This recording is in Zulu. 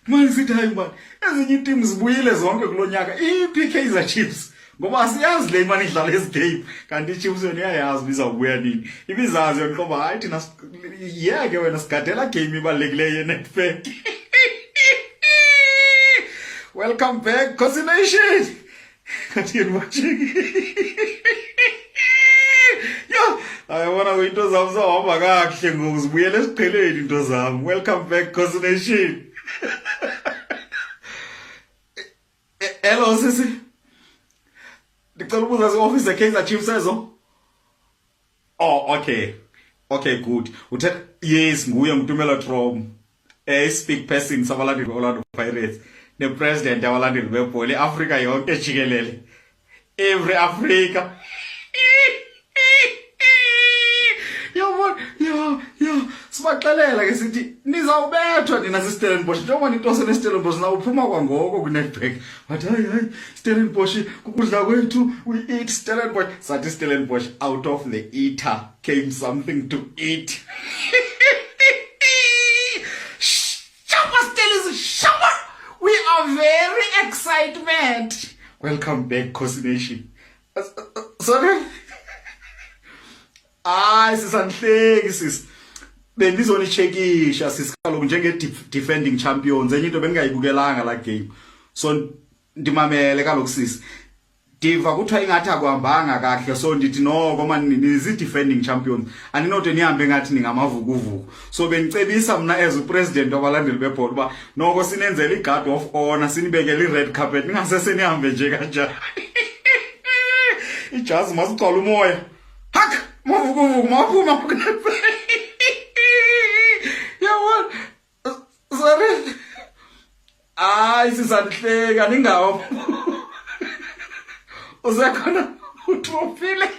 manje sithi hayi man ezinye teams zibuyile zonke kulonyaka iphi Kaizer Chiefs ngoba siyazi le imani idlala ezigame kanti iChiefs yona iyayazi bizawubuya nini ibizazi yona ngoba hayi thina yeke wena sigadela game ibalulekileyo yeNetbank. Welcome back Khosi Nation. Kanti yena watching yo ayabona into zami zawuhamba kahle ngoku zibuyele esiqheleni into zami. Welcome back Khosi Nation. Hello sisi. Ngicela ukubuza se-office eKaizer Chiefs ezo? Oh, okay. Okay, good. Uthe yes, nguye nguTumela Trom. Speak person sabalandeli Orlando Pirates. The president yabalandeli bebhola eAfrika yonke jikelele. Every Africa. Yo, sibaxelela ke sithi nizawubethwa nina siStellenbosch njengoba into seneStellenbosch na uphuma kwangoko kuNetbank. Wathi hayi Stellenbosch kukudla kwethu we eat Stellenbosch. Sathi Stellenbosch out of the eater came something to eat. Shama, we are very excited. Welcome back Khosi Nation. Sorry. Sisanhleki sis. Bengizonichekisha sisikalo njenge defending champions enye into bengingayibukelanga la game. So ndimamele kaloku sis. Diva kuthiwa ingathi akuhambanga kahle so ndithi no koma nizi defending champions. Aninote nihambe ngathi ningamavukuvuku. So bengicebisa mina as upresident wabalandeli bebhola uba noko sinenzele iGuard of Honor sinibekele ired carpet ningasese nihambe nje kanjani. Ijazi masicala umoya. Hak mavukuvuku maphuma kuNetbank. Sorry. Sisanhleka ningawo. Usekhona uthofile.